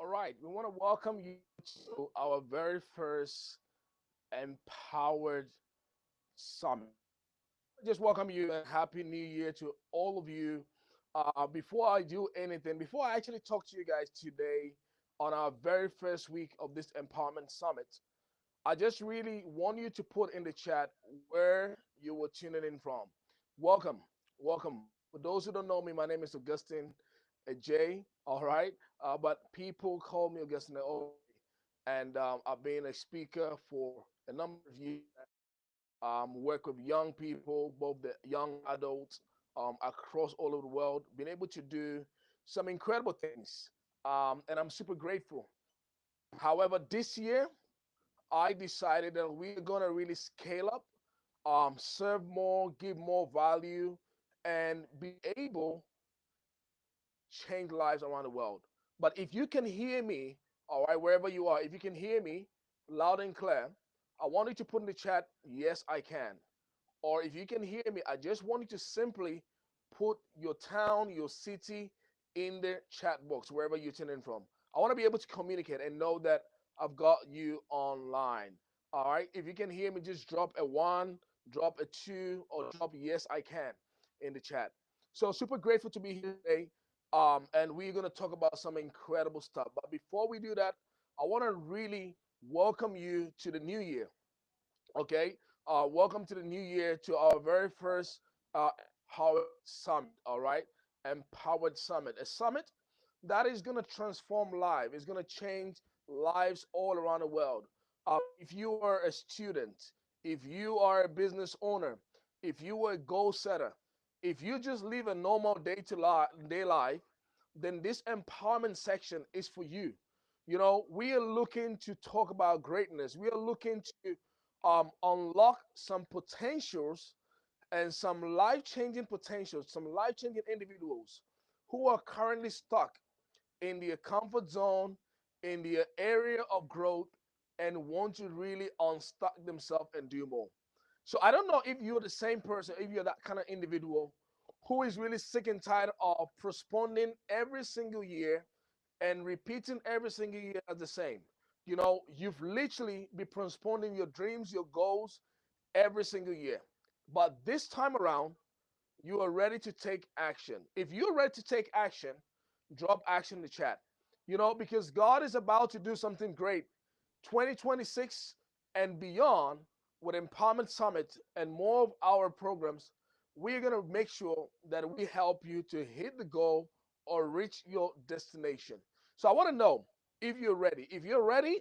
All right, we want to welcome you to our very first Empowered Summit. Just welcome you and Happy New Year to all of you. Before I do anything, before I actually talk to you guys today on our very first week of this Empowerment Summit, I just really want you to put in the chat where you were tuning in from. Welcome, welcome. For those who don't know me, my name is Augustine Agyei, all right? But people call me Augustine already. And I've been a speaker for a number of years. Work with young people, both the young adults across all over the world, been able to do some incredible things. And I'm super grateful. However, this year, I decided that we're gonna really scale up, serve more, give more value, and be able to change lives around the world. But if you can hear me, all right, wherever you are, if you can hear me loud and clear, I want you to put in the chat, yes, I can. Or if you can hear me, I just want you to simply put your town, your city in the chat box, wherever you're tuning in from. I want to be able to communicate and know that I've got you online. All right. If you can hear me, just drop a one, drop a two, or drop yes, I can in the chat. So super grateful to be here today. And we're gonna talk about some incredible stuff. But before we do that, I want to really welcome you to the new year. Okay. Welcome to the new year, to our very first Empowered Summit. All right. Empowered Summit. A summit that is going to transform lives, it's going to change lives all around the world. If you are a student, if you are a business owner, if you are a goal setter, if you just live a normal day life, then this empowerment section is for you. You know, we are looking to talk about greatness. We are looking to unlock some potentials and some life changing potentials, some life changing individuals who are currently stuck in their comfort zone, in their area of growth, and want to really unstuck themselves and do more. So I don't know if you're the same person, if you're that kind of individual who is really sick and tired of postponing every single year and repeating every single year as the same. You know, you've literally been postponing your dreams, your goals every single year. But this time around, you are ready to take action. If you're ready to take action, drop action in the chat. You know, because God is about to do something great. 2026 and beyond with Empowerment Summit and more of our programs, we're going to make sure that we help you to hit the goal or reach your destination. So I want to know if you're ready. If you're ready,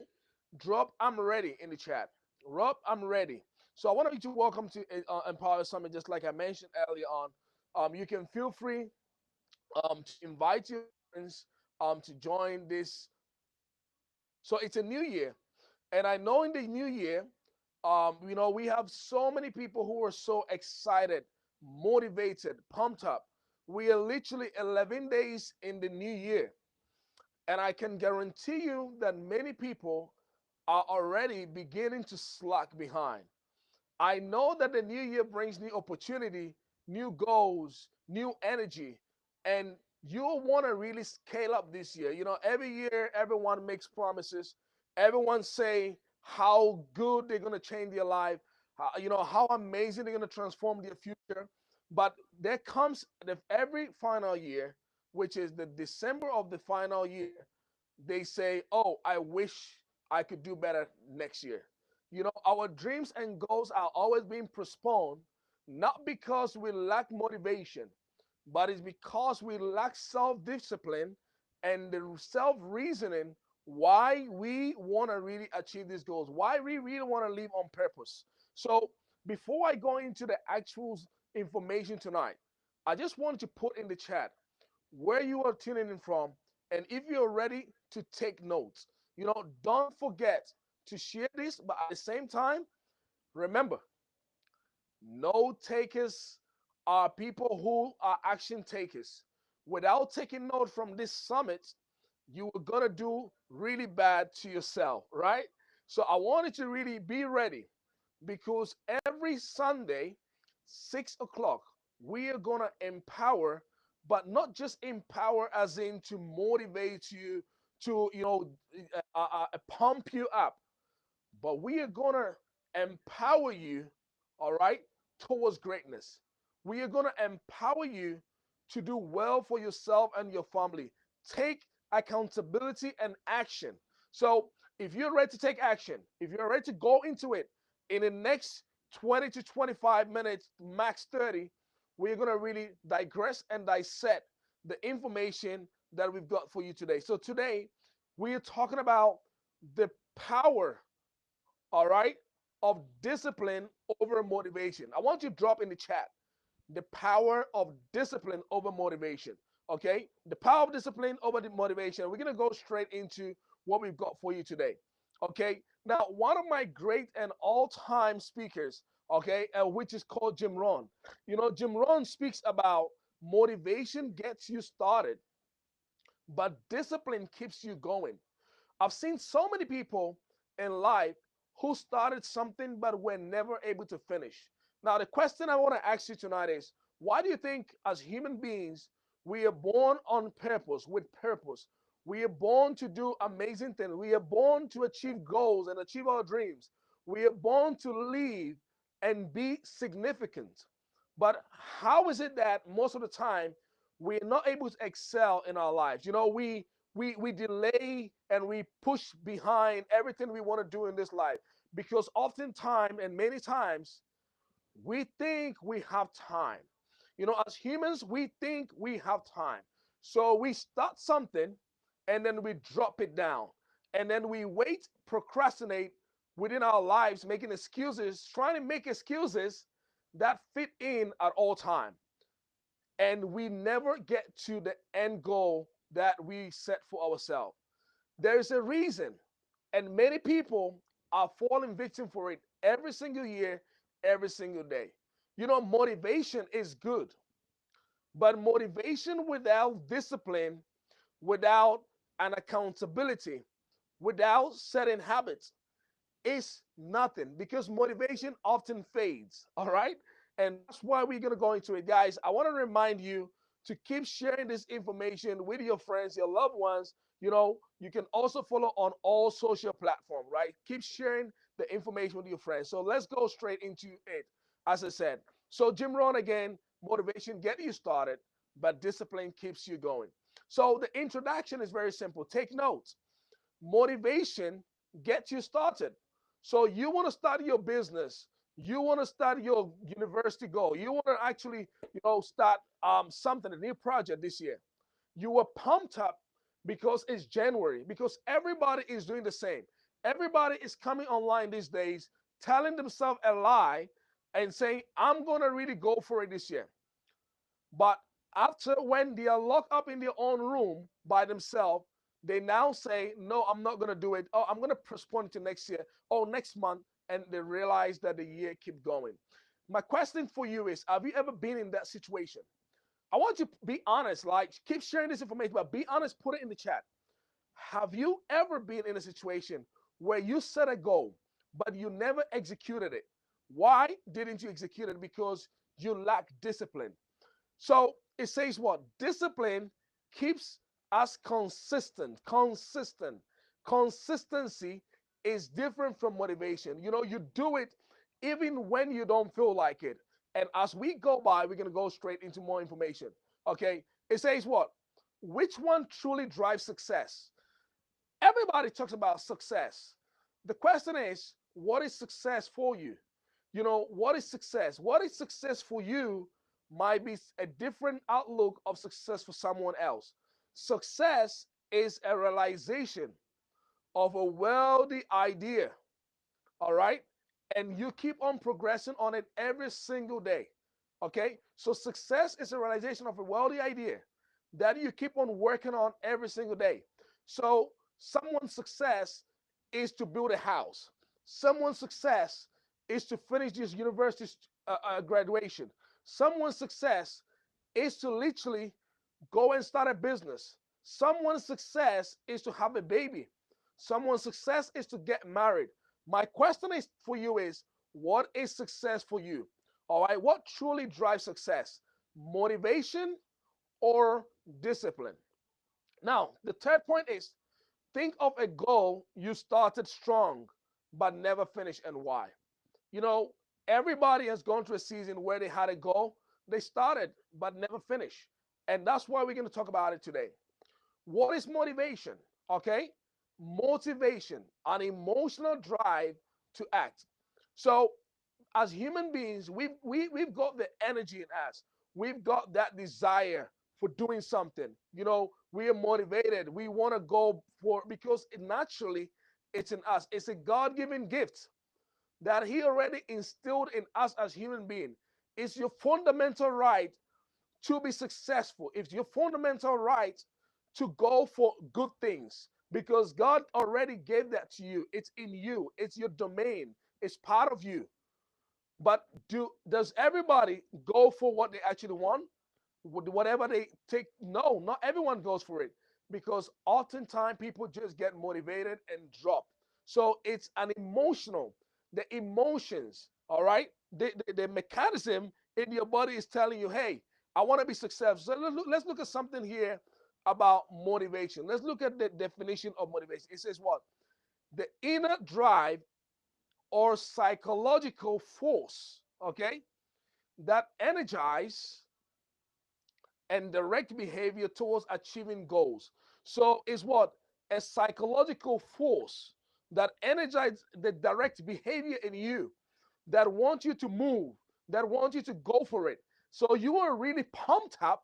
drop I'm ready in the chat. Rob, I'm ready. So I want you to welcome to Empower Summit, just like I mentioned earlier on. You can feel free to invite your friends to join this. So it's a new year. And I know in the new year, you know, we have so many people who are so excited, motivated, pumped up. We are literally 11 days in the new year. And I can guarantee you that many people are already beginning to slack behind. I know that the new year brings new opportunity, new goals, new energy, and you'll want to really scale up this year. You know, every year everyone makes promises. Everyone say how good they're going to change their life, you know, how amazing they're going to transform their future. But there comes every final year, which is the December of the final year, they say, "Oh, I wish I could do better next year." You know, our dreams and goals are always being postponed, not because we lack motivation, but it's because we lack self discipline and the self reasoning why we want to really achieve these goals, why we really want to live on purpose. So, before I go into the actual information tonight, I just want to put in the chat where you are tuning in from, and if you're ready to take notes. You know, don't forget to share this, but at the same time, remember, note takers are people who are action takers. Without taking note from this summit, you are gonna do really bad to yourself, right? So I wanted to really be ready because every Sunday, 6 o'clock, we are gonna empower, but not just empower as in to motivate you, to pump you up, but we are going to empower you, all right, towards greatness. We are going to empower you to do well for yourself and your family. Take accountability and action. So, if you're ready to take action, if you're ready to go into it in the next 20 to 25 minutes, max 30, we're going to really digress and dissect the information that we've got for you today. So, today, we are talking about the power, all right, of discipline over motivation. I want you to drop in the chat the power of discipline over motivation. Okay, the power of discipline over the motivation. We're gonna go straight into what we've got for you today. Okay, now one of my great and all-time speakers, okay, which is called Jim Rohn. You know, Jim Rohn speaks about motivation gets you started, but discipline keeps you going. I've seen so many people in life who started something but were never able to finish. Now, the question I want to ask you tonight is, why do you think as human beings we are born on purpose, with purpose? We are born to do amazing things. We are born to achieve goals and achieve our dreams. We are born to live and be significant. But how is it that most of the time we're not able to excel in our lives? You know, we delay and we push behind everything we want to do in this life because oftentimes and many times we think we have time. You know, as humans, we think we have time. So we start something and then we drop it down. And then we wait, procrastinate within our lives, making excuses, trying to make excuses that fit in at all time. And we never get to the end goal that we set for ourselves. There's a reason, and many people are falling victim for it every single year, every single day. You know, motivation is good, but motivation without discipline, without an accountability, without setting habits, is nothing because motivation often fades. All right. And that's why we're going to go into it, guys. I want to remind you to keep sharing this information with your friends, your loved ones. You know, you can also follow on all social platforms, right? Keep sharing the information with your friends. So let's go straight into it. As I said, so Jim Rohn again, motivation get you started, but discipline keeps you going. So the introduction is very simple. Take notes. Motivation gets you started. So you want to start your business, you want to start your university goal, you want to actually, start something, a new project this year. You were pumped up because it's January, because everybody is doing the same. Everybody is coming online these days, telling themselves a lie and saying, I'm going to really go for it this year. But after when they are locked up in their own room by themselves, they now say, no, I'm not going to do it. Oh, I'm going to postpone it to next year. Oh, next month. And they realize that the year keep going. My question for you is, have you ever been in that situation? I want you to be honest, like keep sharing this information, but be honest, put it in the chat. Have you ever been in a situation where you set a goal, but you never executed it? Why didn't you execute it? Because you lack discipline. So it says what? Discipline keeps us consistent. Consistent. Consistency is different from motivation. You know, you do it even when you don't feel like it. And as we go by, we're going to go straight into more information. Okay. It says what? Which one truly drives success? Everybody talks about success. The question is, what is success for you? You know, what is success? What is success for you might be a different outlook of success for someone else. Success is a realization of a wealthy idea, all right? And you keep on progressing on it every single day, okay? So success is a realization of a wealthy idea that you keep on working on every single day. So someone's success is to build a house. Someone's success is to finish this university graduation. Someone's success is to literally go and start a business. Someone's success is to have a baby. Someone's success is to get married. My question is for you is, what is success for you? All right, what truly drives success? Motivation or discipline? Now, the third point is Think of a goal you started strong but never finished, and why. You know, everybody has gone through a season where they had a goal, they started but never finished. And that's why we're going to talk about it today. What is motivation? Okay? Motivation, an emotional drive to act. So, as human beings, we've got the energy in us. We've got that desire for doing something. You know, we are motivated. We want to go for because naturally it's in us. It's a God-given gift that He already instilled in us as human beings. It's your fundamental right to be successful. It's your fundamental right to go for good things because God already gave that to you. It's in you. It's your domain. It's part of you. But does everybody go for what they actually want? Whatever they take? No, not everyone goes for it because oftentimes people just get motivated and drop. So it's an emotional, the emotions, all right? The mechanism in your body is telling you, hey, I want to be successful. So let's look at something here about motivation. Let's look at the definition of motivation. It says what? The inner drive or psychological force, okay, that energize and direct behavior towards achieving goals. So it's what? A psychological force that energizes the direct behavior in you that want you to move, that want you to go for it. So you are really pumped up,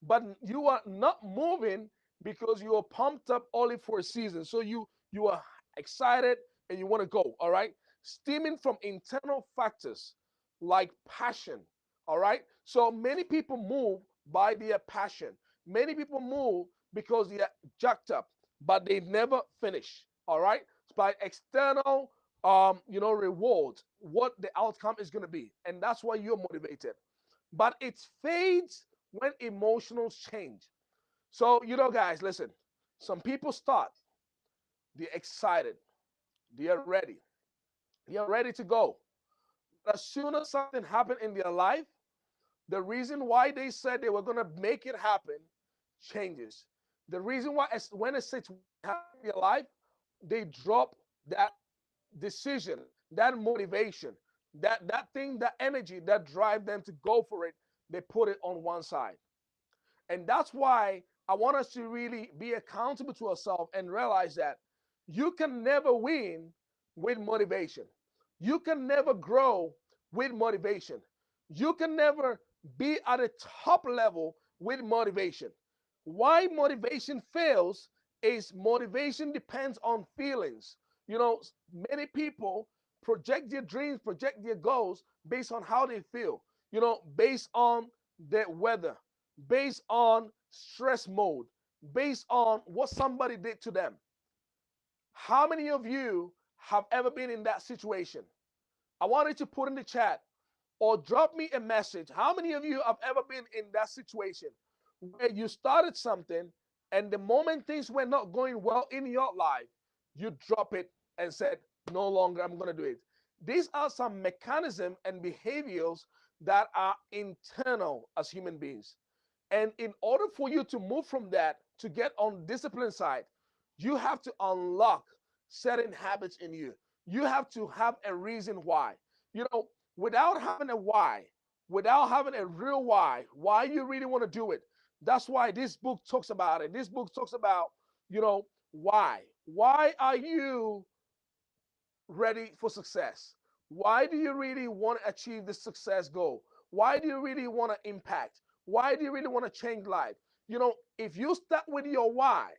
but you are not moving because you are pumped up only for a season. So you are excited and you want to go, all right? Stemming from internal factors like passion, all right? So many people move by their passion. Many people move because they are jacked up, but they never finish, all right? It's by external rewards, what the outcome is going to be. And that's why you're motivated. But it fades when emotions change. So, guys, listen. Some people start, they're excited, they are ready, they are ready to go. But as soon as something happened in their life, the reason why they said they were going to make it happen changes. The reason why, when a situation happens in their life, they drop that decision, that motivation, that thing, that energy that drive them to go for it. They put it on one side. And that's why I want us to really be accountable to ourselves and realize that you can never win with motivation. You can never grow with motivation. You can never be at a top level with motivation. Why motivation fails is motivation depends on feelings. You know, many people project their dreams, project their goals based on how they feel, based on the weather, based on stress mode, based on what somebody did to them. How many of you have ever been in that situation? I wanted to put in the chat or drop me a message. How many of you have ever been in that situation where you started something and the moment things were not going well in your life, you drop it and said, no longer I'm going to do it. These are some mechanisms and behaviors that are internal as human beings. And in order for you to move from that to get on discipline side, you have to unlock certain habits in you. You have to have a reason why. Without having a why, without having a real why you really want to do it. That's why this book talks about it. This book talks about, why. Why are you ready for success? Why do you really want to achieve the success goal? Why do you really want to impact? Why do you really want to change life? If you start with your why,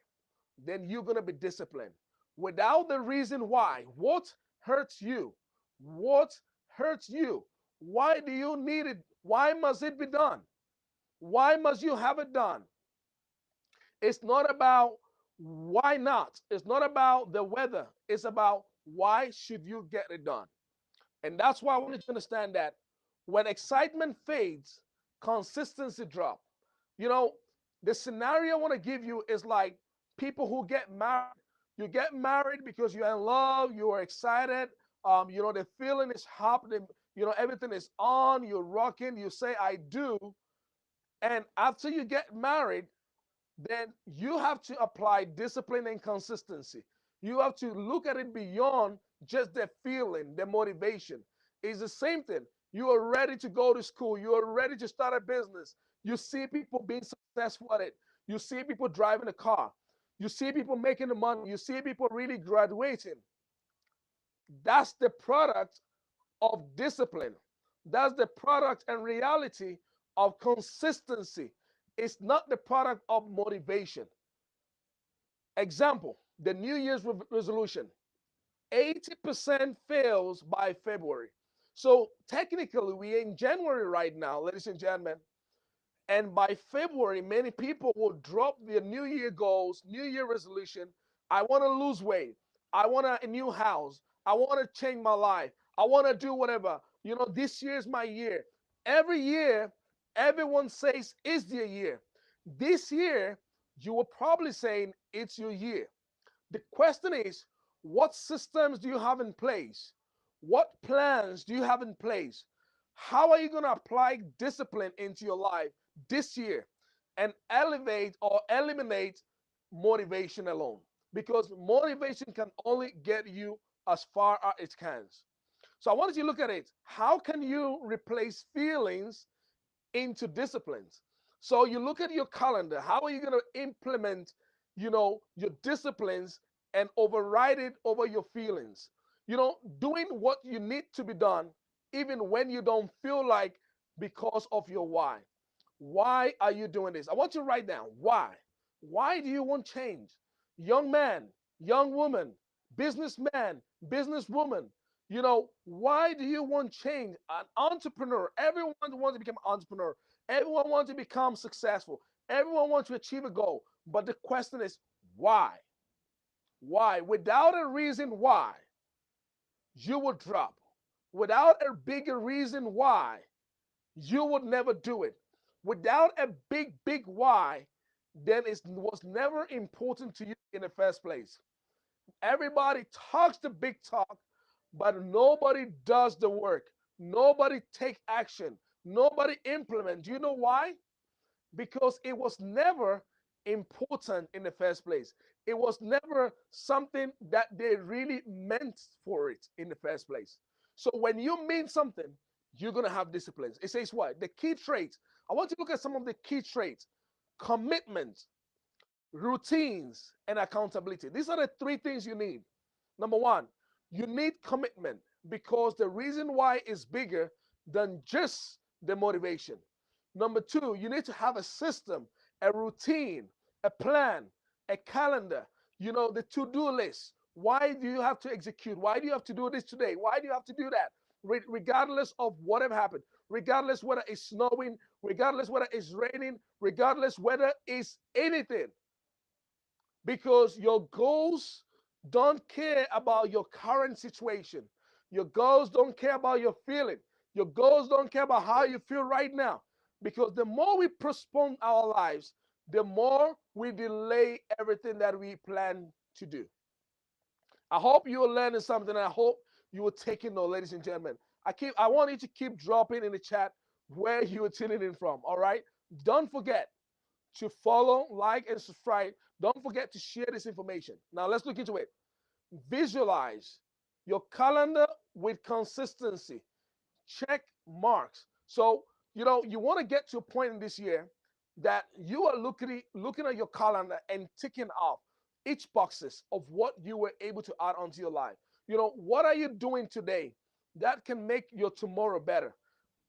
then you're going to be disciplined. Without the reason why, what hurts you? What hurts you? Why do you need it? Why must it be done? Why must you have it done? It's not about why not. It's not about the weather. It's about why should you get it done? And that's why I want you to understand that when excitement fades, consistency drops. You know, the scenario I want to give you is like people who get married. You get married because you're in love, you are excited, the feeling is happening, everything is on, you're rocking, you say, I do. And after you get married, then you have to apply discipline and consistency. You have to look at it beyond just the feeling, the motivation. It's the same thing. You are ready to go to school. You are ready to start a business. You see people being successful at it. You see people driving a car. You see people making the money. You see people really graduating. That's the product of discipline. That's the product and reality of consistency. It's not the product of motivation. Example, the New Year's resolution 80% fails by February. So technically, we're in January right now, ladies and gentlemen. And by February, many people will drop their New Year goals, New Year resolution. I want to lose weight. I want a new house. I want to change my life. I want to do whatever. This year is my year. Every year, everyone says it's their year. This year, you were probably saying it's your year. The question is, what systems do you have in place? What plans do you have in place? How are you going to apply discipline into your life this year and elevate or eliminate motivation alone? Because motivation can only get you as far as it can. So I wanted you to look at it. How can you replace feelings into disciplines? So you look at your calendar. How are you going to implement, your disciplines and override it over your feelings? Doing what you need to be done, even when you don't feel like, because of your why. Why are you doing this? I want you to write down why. Why do you want change? Young man, young woman, businessman, businesswoman. Why do you want change? An entrepreneur. Everyone wants to become an entrepreneur. Everyone wants to become successful. Everyone wants to achieve a goal. But the question is, why? Why? Without a reason why, you would drop. Without a bigger reason why, you would never do it. Without a big, big why, then it was never important to you in the first place. Everybody talks the big talk, but nobody does the work. Nobody take action. Nobody implement. Do you know why? Because it was never important in the first place. It was never something that they really meant for it in the first place. So when you mean something, you're going to have disciplines. It says what? The key traits. I want you to look at some of the key traits: commitment, routines, and accountability. These are the three things you need. Number one, you need commitment, because the reason why is bigger than just the motivation. Number two, you need to have a system, a routine, a plan, a calendar, the to-do list. Why do you have to execute? Why do you have to do this today? Why do you have to do that? Regardless of whatever happened, regardless whether it's snowing, regardless whether it's raining, regardless whether it's anything, because your goals don't care about your current situation. Your goals don't care about your feeling. Your goals don't care about how you feel right now. Because the more we postpone our lives, the more we delay everything that we plan to do. I hope you are learning something. I hope you are taking note, ladies and gentlemen. I want you to keep dropping in the chat where you are tuning in from. All right. Don't forget to follow, like, and subscribe. Don't forget to share this information. Now let's look into it. Visualize your calendar with consistency. Check marks. So, you want to get to a point in this year that you are looking at your calendar and ticking off each boxes of what you were able to add onto your life. What are you doing today that can make your tomorrow better?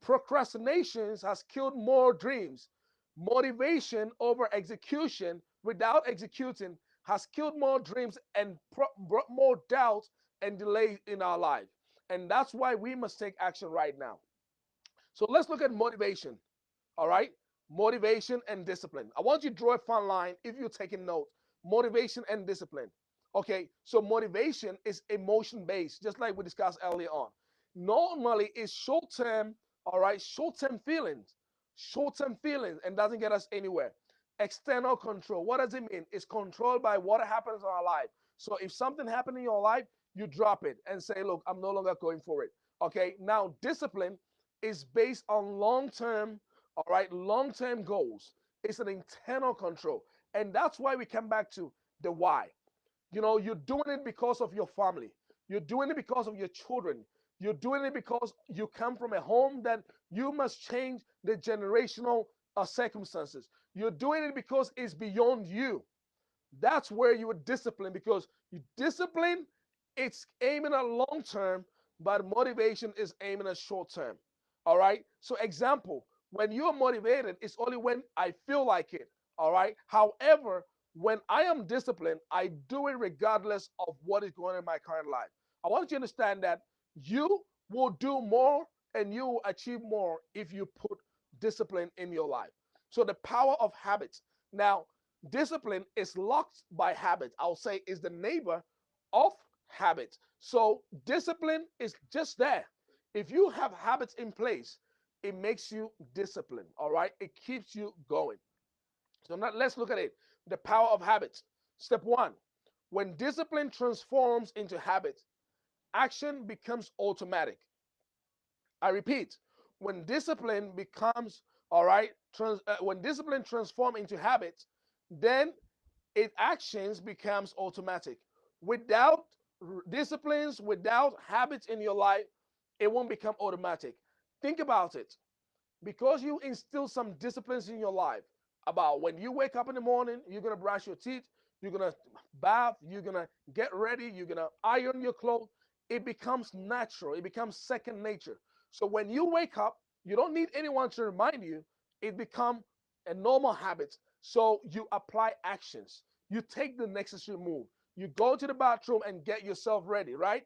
Procrastinations has killed more dreams. Motivation over execution without executing has killed more dreams and brought more doubt and delay in our life. And that's why we must take action right now. So let's look at motivation. All right? Motivation and discipline. I want you to draw a fine line if you're taking notes. Motivation and discipline. Okay, so motivation is emotion based, just like we discussed earlier on. Normally, it's short term, all right, short term feelings, and doesn't get us anywhere. External control. What does it mean? It's controlled by what happens in our life. So if something happened in your life, you drop it and say, look, I'm no longer going for it. Okay, now discipline is based on long term, all right, long term goals. It's an internal control. And that's why we come back to the why. You're doing it because of your family. You're doing it because of your children. You're doing it because you come from a home that you must change the generational circumstances. You're doing it because it's beyond you. That's where you are disciplined, because you discipline, it's aiming at long term, but motivation is aiming at short term. All right. So, example, when you're motivated, it's only when I feel like it. All right. However, when I am disciplined, I do it regardless of what is going on in my current life. I want you to understand that you will do more and you will achieve more if you put discipline in your life. So, the power of habits. Now, discipline is locked by habit. I'll say is the neighbor of habit. So discipline is just there. If you have habits in place, it makes you disciplined. All right, it keeps you going. So now let's look at it. The power of habits. Step one: when discipline transforms into habit, action becomes automatic. I repeat, when discipline becomes all right, when discipline transforms into habits, then it actions becomes automatic. Without disciplines, without habits in your life, it won't become automatic. Think about it. Because you instill some disciplines in your life about when you wake up in the morning, you're going to brush your teeth, you're going to bath, you're going to get ready, you're going to iron your clothes. It becomes natural, it becomes second nature. So when you wake up, you don't need anyone to remind you. It becomes a normal habit. So you apply actions, you take the necessary move, you go to the bathroom and get yourself ready, right?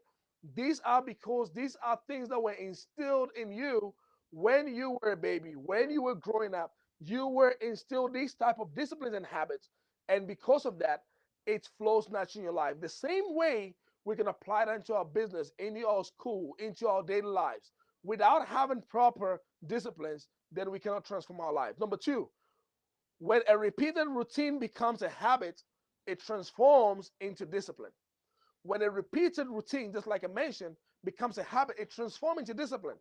These are because these are things that were instilled in you when you were a baby, when you were growing up. You were instilled these type of disciplines and habits, and because of that, it flows naturally in your life. The same way we can apply that into our business, into our school, into our daily lives. Without having proper disciplines, then we cannot transform our life. Number two, when a repeated routine becomes a habit, it transforms into discipline. When a repeated routine, just like I mentioned, becomes a habit, it transforms into discipline.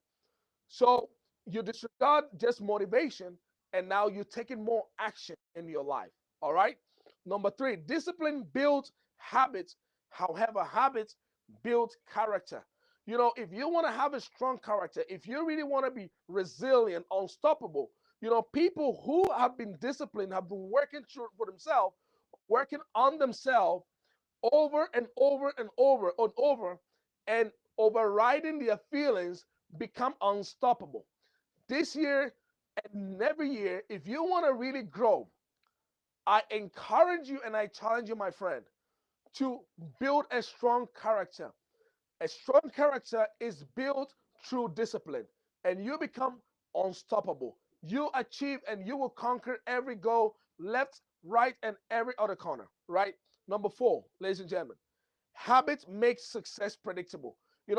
So you disregard just motivation, and now you're taking more action in your life. All right. Number three, discipline builds habits. However, habits build character. If you want to have a strong character, if you really want to be resilient, unstoppable, people who have been disciplined have been working for themselves, working on themselves over and over and over and over, and overriding their feelings, become unstoppable. This year and every year, if you want to really grow, I encourage you and I challenge you, my friend, to build a strong character. A strong character is built through discipline, and you become unstoppable. You achieve and you will conquer every goal, left, right, and every other corner, right? Number four, ladies and gentlemen, habits make success predictable.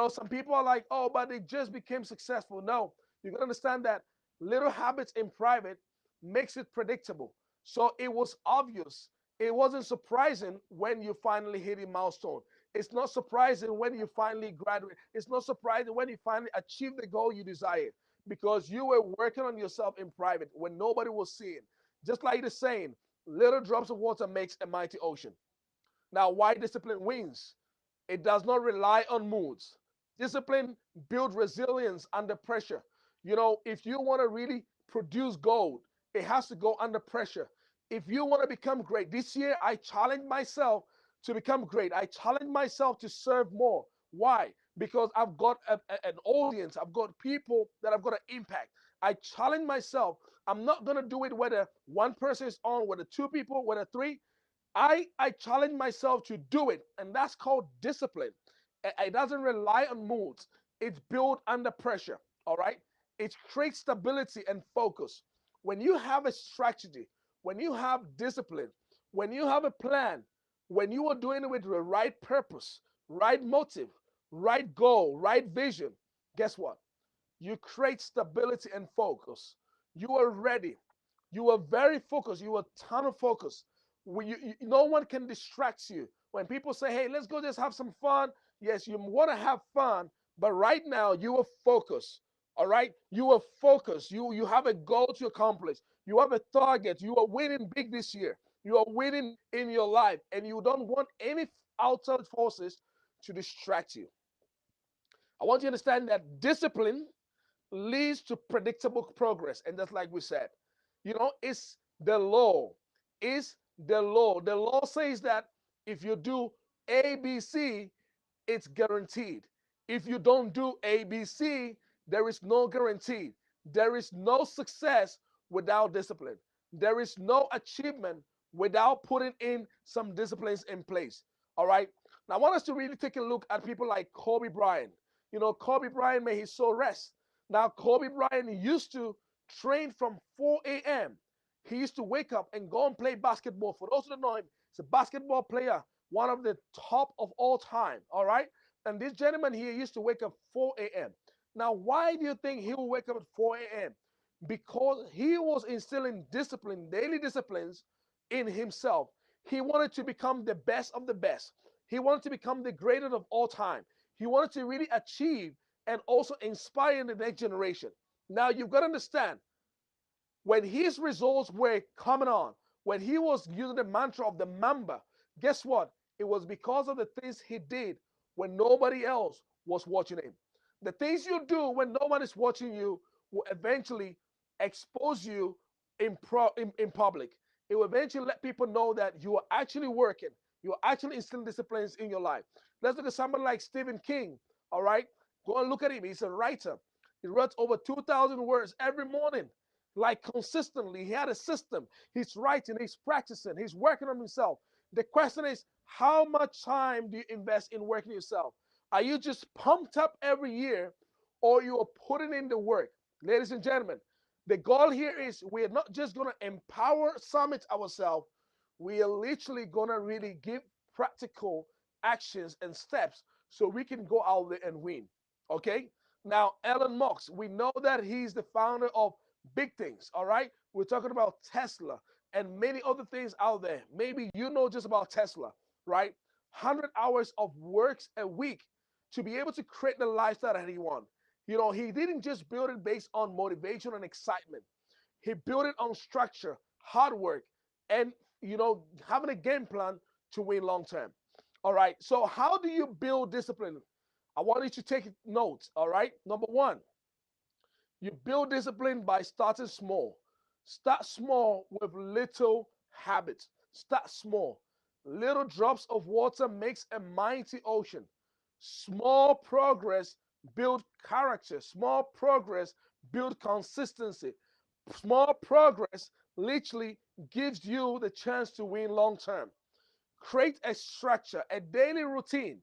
Some people are like, oh, but they just became successful. No, you got to understand that little habits in private makes it predictable. So it was obvious. It wasn't surprising when you finally hit a milestone. It's not surprising when you finally graduate. It's not surprising when you finally achieve the goal you desired, because you were working on yourself in private when nobody was seeing. Just like the saying, little drops of water makes a mighty ocean. Now, why discipline wins? It does not rely on moods. Discipline builds resilience under pressure. If you want to really produce gold, it has to go under pressure. If you want to become great, this year I challenge myself to become great. I challenge myself to serve more. Why? Because I've got an audience, I've got people that I've got to impact. I challenge myself. I'm not going to do it whether one person is on, whether two people, whether three. I challenge myself to do it, and that's called discipline. It doesn't rely on moods. It's built under pressure. All right. It creates stability and focus. When you have a strategy, when you have discipline, when you have a plan, when you are doing it with the right purpose, right motive, right goal, right vision, guess what? You create stability and focus. You are ready. You are very focused. You are ton of focus. No one can distract you. When people say, hey, let's go just have some fun. Yes, you want to have fun, but right now you are focused. All right. You are focused. You have a goal to accomplish. You have a target. You are winning big this year. You are winning in your life, and you don't want any outside forces to distract you. I want you to understand that discipline leads to predictable progress. And that's like we said, it's the law. It's the law. The law says that if you do ABC, it's guaranteed. If you don't do ABC, there is no guarantee. There is no success without discipline. There is no achievement without putting in some disciplines in place. All right. Now, I want us to really take a look at people like Kobe Bryant. Kobe Bryant, may his soul rest. Now, Kobe Bryant used to train from 4 a.m. He used to wake up and go and play basketball. For those who don't know him, he's a basketball player, one of the top of all time. All right. And this gentleman here used to wake up 4 a.m. Now, why do you think he will wake up at 4 a.m.? Because he was instilling discipline, daily disciplines in himself. He wanted to become the best of the best. He wanted to become the greatest of all time. He wanted to really achieve and also inspire the next generation. Now, you've got to understand, when his results were coming on, when he was using the mantra of the Mamba, guess what? It was because of the things he did when nobody else was watching him. The things you do when no one is watching you will eventually expose you in public. It will eventually let people know that you are actually working. You are actually instilling disciplines in your life. Let's look at somebody like Stephen King. All right, go and look at him. He's a writer. He writes over 2,000 words every morning, like consistently. He had a system. He's writing, he's practicing, he's working on himself. The question is, how much time do you invest in working yourself? Are you just pumped up every year, or you are putting in the work? Ladies and gentlemen, the goal here is we're not just going to empower summit ourselves. We are literally going to really give practical actions and steps so we can go out there and win. Okay? Now, Elon Musk, we know that he's the founder of big things. All right? We're talking about Tesla and many other things out there. Maybe you know just about Tesla, right? 100 hours of works a week to be able to create the lifestyle that he wants. He didn't just build it based on motivation and excitement. He built it on structure, hard work, and having a game plan to win long term. All right. So how do you build discipline? I want you to take notes. All right. Number one, you build discipline by starting small. Start small with little habits. Start small. Little drops of water makes a mighty ocean. Small progress build character. Small progress build consistency. Small progress literally gives you the chance to win long term. Create a structure, a daily routine.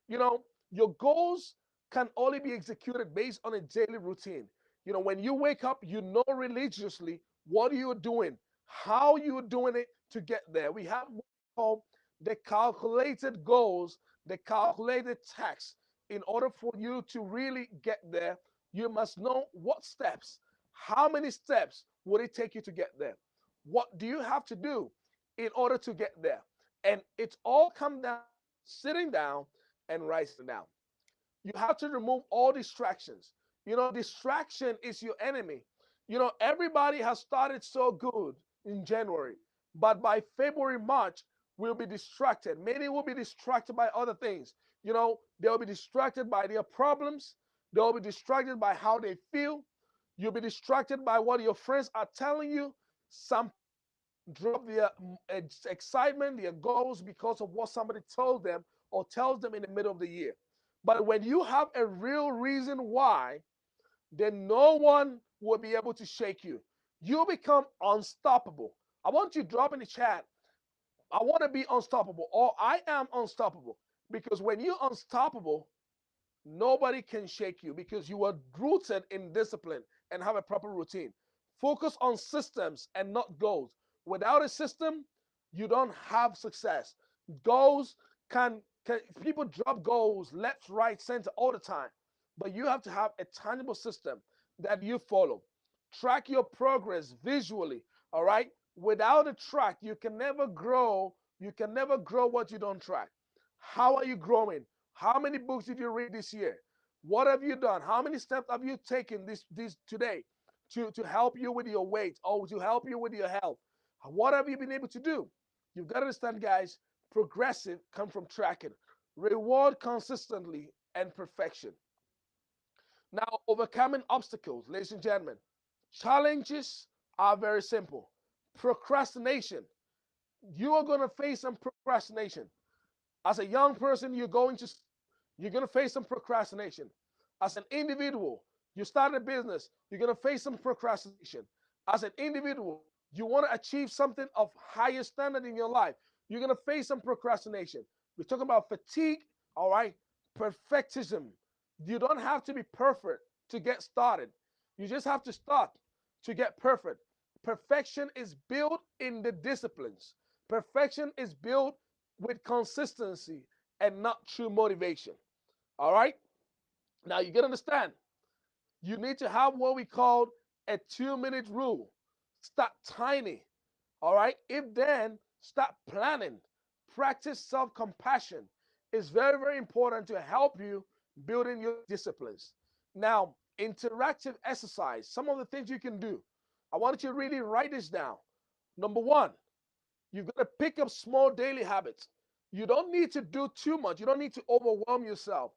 You know, your goals can only be executed based on a daily routine. When you wake up, you know religiously what you're doing, how you're doing it to get there. We have what we call the calculated goals, the calculated tax. In order for you to really get there, you must know what steps, how many steps would it take you to get there? What do you have to do in order to get there? And it's all come down sitting down and writing down. You have to remove all distractions. Distraction is your enemy. Everybody has started so good in January, but by February, March, we'll be distracted. Many will be distracted by other things. They'll be distracted by their problems. They'll be distracted by how they feel. You'll be distracted by what your friends are telling you. Some drop their excitement, their goals because of what somebody told them or tells them in the middle of the year. But when you have a real reason why, then no one will be able to shake you. You become unstoppable. I want you to drop in the chat, I want to be unstoppable, or I am unstoppable. Because when you're unstoppable, nobody can shake you because you are rooted in discipline and have a proper routine. Focus on systems and not goals. Without a system, you don't have success. Goals can people drop goals left, right, center all the time. But you have to have a tangible system that you follow. Track your progress visually. All right. Without a track, you can never grow. You can never grow what you don't track. How are you growing? How many books did you read this year? What have you done? How many steps have you taken this today to help you with your weight or to help you with your health? What have you been able to do? You've got to understand, guys, progressive come from tracking, reward consistently, and perfection. Now, overcoming obstacles, ladies and gentlemen, challenges are very simple. Procrastination, you are going to face some procrastination. As a young person, you're going to face some procrastination. As an individual, you start a business, you're going to face some procrastination. As an individual, you want to achieve something of higher standard in your life, you're going to face some procrastination. We're talking about fatigue, all right? Perfectism. You don't have to be perfect to get started. You just have to start to get perfect. Perfection is built in the disciplines. Perfection is built with consistency and not through motivation. All right? Now you gotta understand, you need to have what we call a 2 minute rule. Start tiny. All right? If then, start planning. Practice self compassion. It's very, very important to help you building your disciplines. Now, interactive exercise, some of the things you can do. I want you to really write this down. Number one, you've got to pick up small daily habits. You don't need to do too much. You don't need to overwhelm yourself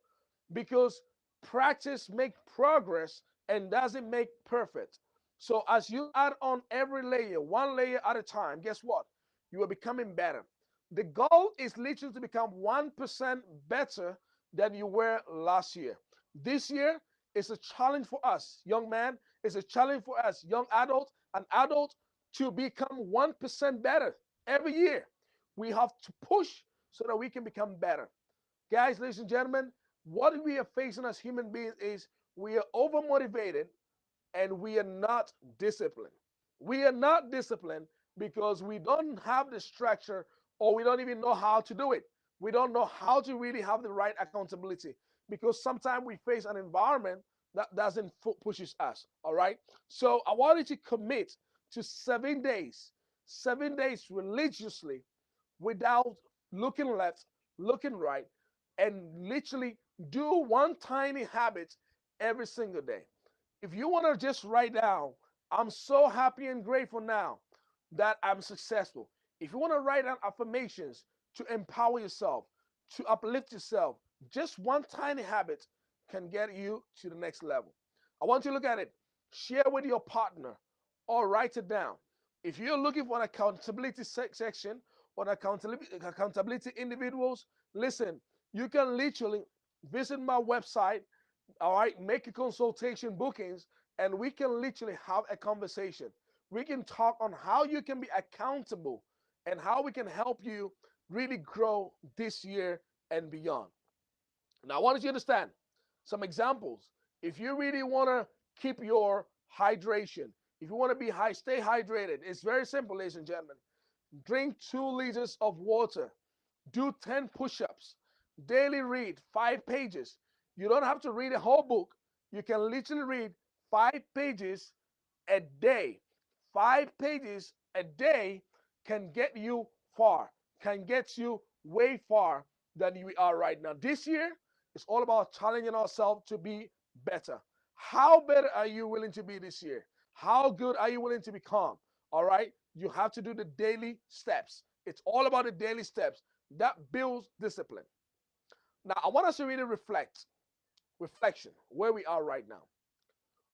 because practice makes progress and doesn't make perfect. So as you add on every layer, one layer at a time, guess what? You are becoming better. The goal is literally to become 1% better than you were last year. This year is a challenge for us, young man. It's a challenge for us, young adults and adults, to become 1% better every year. We have to push so that we can become better. Guys, ladies and gentlemen, what we are facing as human beings is we are over motivated and we are not disciplined. We are not disciplined because we don't have the structure or we don't even know how to do it. We don't know how to really have the right accountability because sometimes we face an environment that doesn't pushes us. All right. So I wanted to commit to 7 days, 7 days religiously without looking left, looking right, and literally do one tiny habit every single day. If you want to just write down, I'm so happy and grateful now that I'm successful. If you want to write down affirmations to empower yourself, to uplift yourself, just one tiny habit can get you to the next level. I want you to look at it, share with your partner, or write it down. If you're looking for an accountability section or accountability individuals, listen, you can literally visit my website, all right, make a consultation bookings, and we can literally have a conversation. We can talk on how you can be accountable and how we can help you really grow this year and beyond. Now, I want you to understand some examples. If you really want to keep your hydration, if you want to stay hydrated, it's very simple, ladies and gentlemen. Drink 2 liters of water, do 10 push ups, daily read 5 pages. You don't have to read a whole book. You can literally read 5 pages a day. 5 pages a day can get you far, can get you way far than we are right now. This year, it's all about challenging ourselves to be better. How better are you willing to be this year? How good are you willing to become? All right? You have to do the daily steps. It's all about the daily steps. That builds discipline. Now, I want us to really reflection, where we are right now.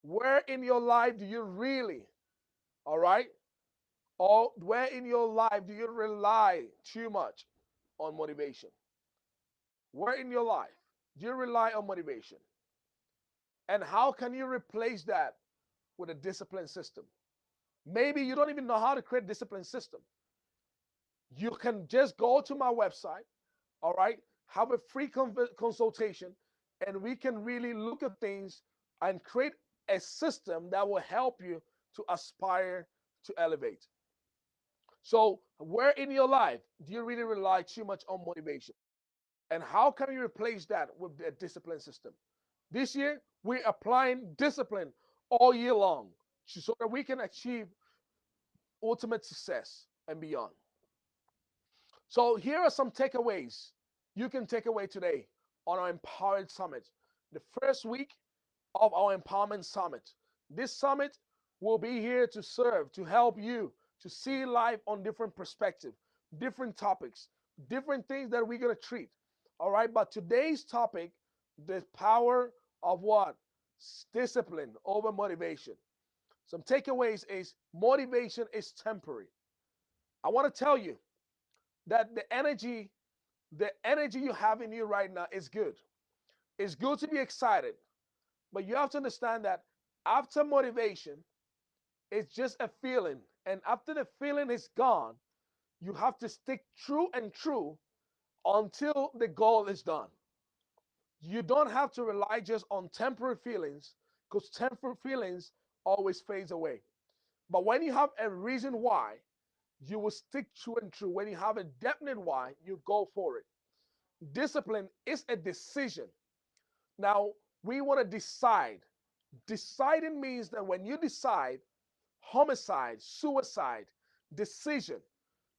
Where in your life do you really, all right? Or where in your life do you rely too much on motivation? Where in your life do you rely on motivation? And how can you replace that with a discipline system? Maybe you don't even know how to create a discipline system. You can just go to my website, all right, have a free consultation, and we can really look at things and create a system that will help you to aspire to elevate. So, where in your life do you really rely too much on motivation? And how can you replace that with a discipline system? This year, we're applying discipline all year long so that we can achieve ultimate success and beyond. So, here are some takeaways you can take away today on our Empowered Summit, the first week of our Empowerment Summit. This summit will be here to serve, to help you to see life on different perspective. different topics, different things that we're going to treat. All right. But today's topic, the power of what? Discipline over motivation. Some takeaways is motivation is temporary. I want to tell you that the energy you have in you right now is good. It's good to be excited, but you have to understand that after motivation, it's just a feeling. And after the feeling is gone, you have to stick true and true until the goal is done. You don't have to rely just on temporary feelings because temporary feelings always fades away. But when you have a reason why, you will stick true and true. When you have a definite why, you go for it. Discipline is a decision. Now, we want to decide. Deciding means that when you decide, homicide, suicide, decision,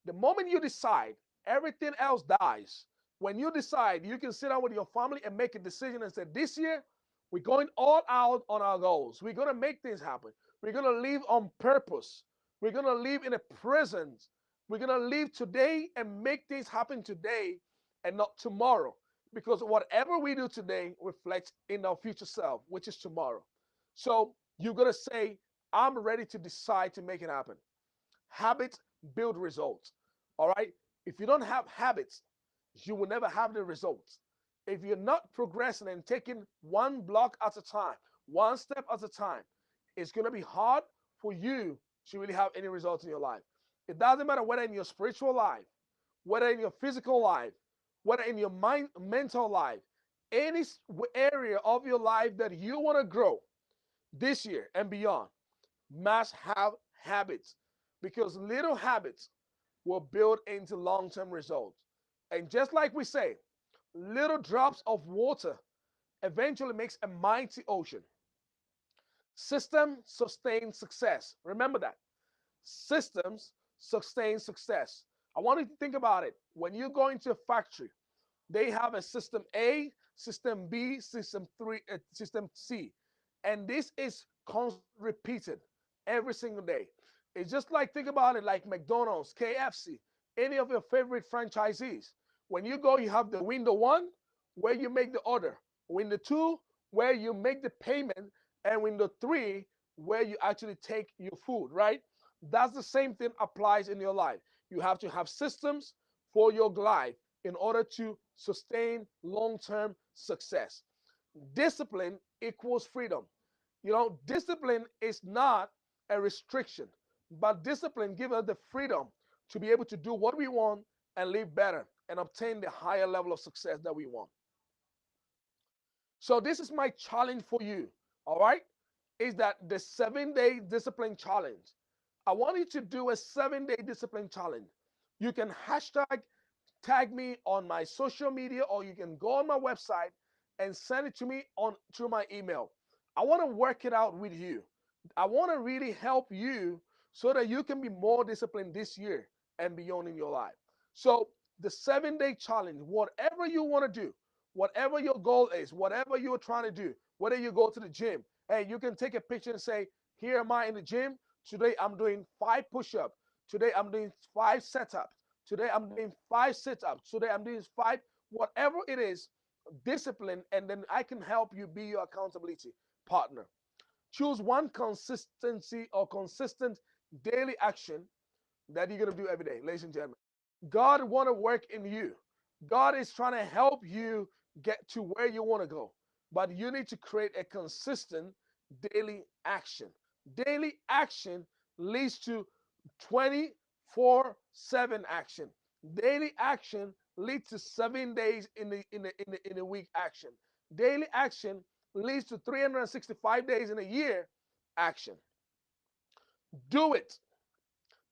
the moment you decide, everything else dies. When you decide, you can sit down with your family and make a decision and say, this year, we're going all out on our goals. We're going to make things happen. We're going to live on purpose. We're going to live in a present. We're going to live today and make things happen today and not tomorrow. Because whatever we do today reflects in our future self, which is tomorrow. So you're going to say, I'm ready to decide to make it happen. Habits build results. All right. If you don't have habits, you will never have the results. If you're not progressing and taking one block at a time, one step at a time, it's going to be hard for you to really have any results in your life. It doesn't matter whether in your spiritual life, whether in your physical life, whether in your mental life, any area of your life that you want to grow this year and beyond must have habits because little habits will build into long-term results. And just like we say, little drops of water eventually makes a mighty ocean. System sustains success. Remember that. Systems sustain success. I want you to think about it. When you go into a factory, they have a system A, system B, system C. And this is repeated every single day. It's just like, think about it like McDonald's, KFC, any of your favorite franchisees. When you go, you have the window one where you make the order, window two where you make the payment, and window three where you actually take your food, right? That's the same thing applies in your life. You have to have systems for your life in order to sustain long-term success. Discipline equals freedom. Discipline is not a restriction, but discipline gives us the freedom to be able to do what we want and live better and obtain the higher level of success that we want. So this is my challenge for you, all right? Is that the 7-day discipline challenge. I want you to do a 7-day discipline challenge. You can hashtag tag me on my social media, or you can go on my website and send it to me on through my email. I want to work it out with you. I want to really help you so that you can be more disciplined this year and beyond in your life. So the 7-day challenge, whatever you want to do, whatever your goal is, whatever you're trying to do, whether you go to the gym, hey, you can take a picture and say, here am I in the gym. Today I'm doing 5 push-ups. Today I'm doing 5 setups. Today I'm doing 5 sit-ups. Today I'm doing 5, whatever it is, discipline, and then I can help you be your accountability partner. Choose one consistency or consistent daily action that you're going to do every day, ladies and gentlemen. God want to work in you. God is trying to help you get to where you want to go. But you need to create a consistent daily action. Daily action leads to 24/7 action. Daily action leads to 7 days in a week action. Daily action leads to 365 days in a year action. Do it.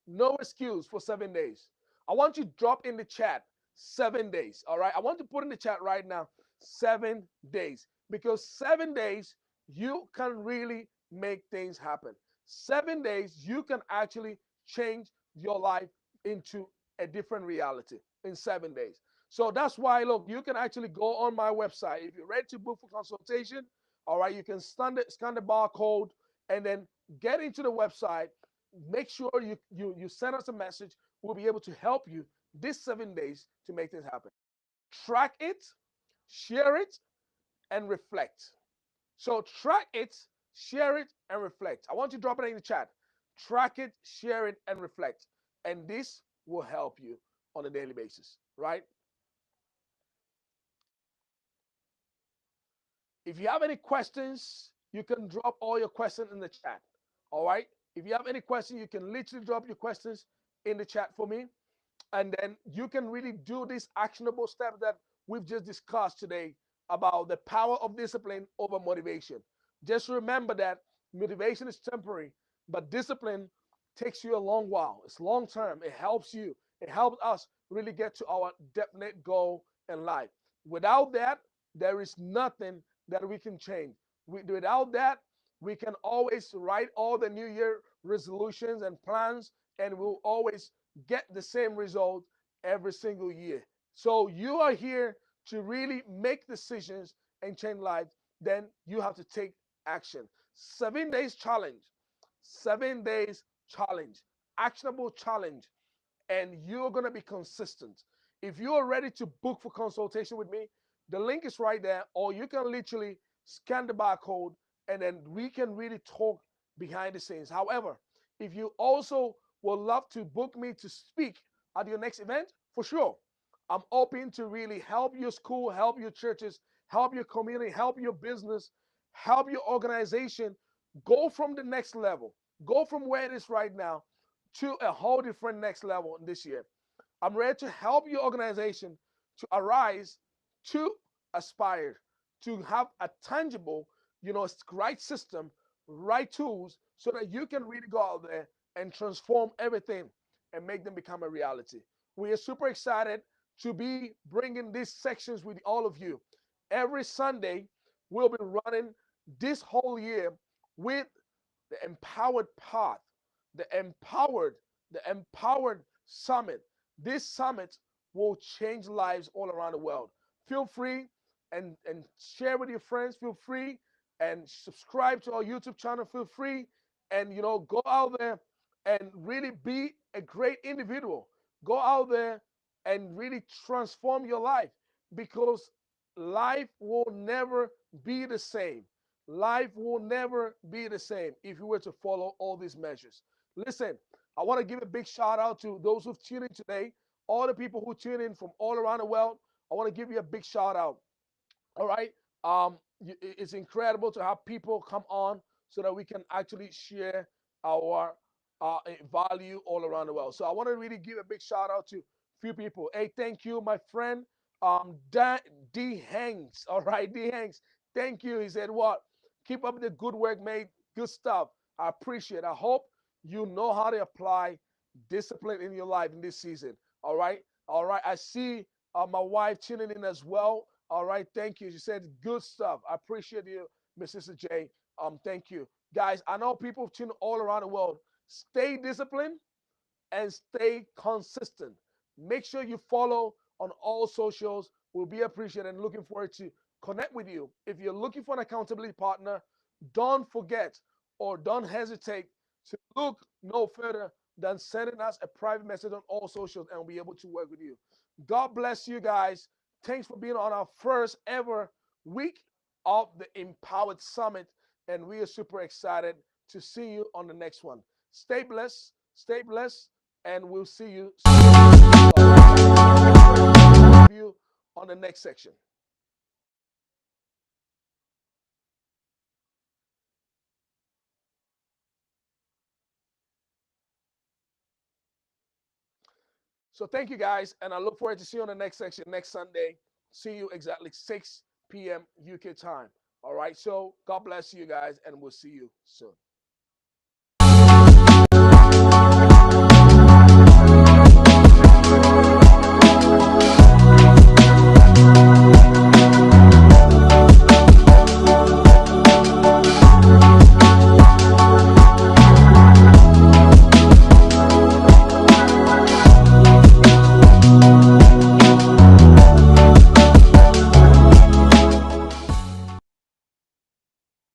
No excuse for 7 days. I want you to drop in the chat 7 days. All right. I want to put in the chat right now 7 days, because 7 days you can really make things happen. 7 days you can actually change your life into a different reality in 7 days. So that's why, look, you can actually go on my website. If you're ready to book for consultation, all right, you can scan the barcode and then get into the website. Make sure you send us a message. We'll be able to help you these 7 days to make this happen. Track it, share it, and reflect. So track it, share it, and reflect. I want you to drop it in the chat. Track it, share it, and reflect. And this will help you on a daily basis, right? If you have any questions, you can drop all your questions in the chat. All right. If you have any questions, you can literally drop your questions in the chat for me. And then you can really do these actionable steps that we've just discussed today about the power of discipline over motivation. Just remember that motivation is temporary, but discipline takes you a long while. It's long term. It helps you. It helps us really get to our definite goal in life. Without that, there is nothing that we can change. Without that, we can always write all the New Year resolutions and plans, and we'll always get the same result every single year. So you are here to really make decisions and change lives, then you have to take action. 7 days challenge, 7 days challenge, actionable challenge, and you're going to be consistent. If you're ready to book for consultation with me, the link is right there, or you can literally scan the barcode and then we can really talk behind the scenes. However, if you also would love to book me to speak at your next event, for sure, I'm open to really help your school, help your churches, help your community, help your business, help your organization go from the next level, go from where it is right now to a whole different next level this year. I'm ready to help your organization to arise, to aspire, to have a tangible, right system, right tools, so that you can really go out there and transform everything and make them become a reality. We are super excited to be bringing these sections with all of you. Every Sunday, we'll be running this whole year with the empowered path, the empowered, the empowered summit. This summit will change lives all around the world. Feel free and share with your friends. Feel free and subscribe to our YouTube channel. Feel free and go out there and really be a great individual. Go out there and really transform your life, because life will never be the same. Life will never be the same if you were to follow all these measures. Listen, I want to give a big shout out to those who've tuned in today, all the people who tune in from all around the world. I want to give you a big shout out. All right. It's incredible to have people come on so that we can actually share our value all around the world. So I want to really give a big shout out to a few people. Hey, thank you, my friend, D Hanks. All right, D Hanks. Thank you. He said, "What? Keep up the good work, mate. Good stuff. I appreciate it. I hope you know how to apply discipline in your life in this season." All right. All right. I see my wife tuning in as well. All right, thank you. She said good stuff. I appreciate you, Mrs. Agyei. Thank you, guys. I know people tune all around the world. Stay disciplined and stay consistent. Make sure you follow on all socials. We'll be appreciated and looking forward to connect with you. If you're looking for an accountability partner, don't forget or don't hesitate to look no further than sending us a private message on all socials, and we'll be able to work with you. God bless you guys. Thanks for being on our first ever week of the Empowered Summit, and we are super excited to see you on the next one. Stay blessed, and we'll see you on the next section. So thank you guys, and I look forward to see you on the next section next Sunday. See you exactly 6 p.m. UK time. All right. So God bless you guys, and we'll see you soon.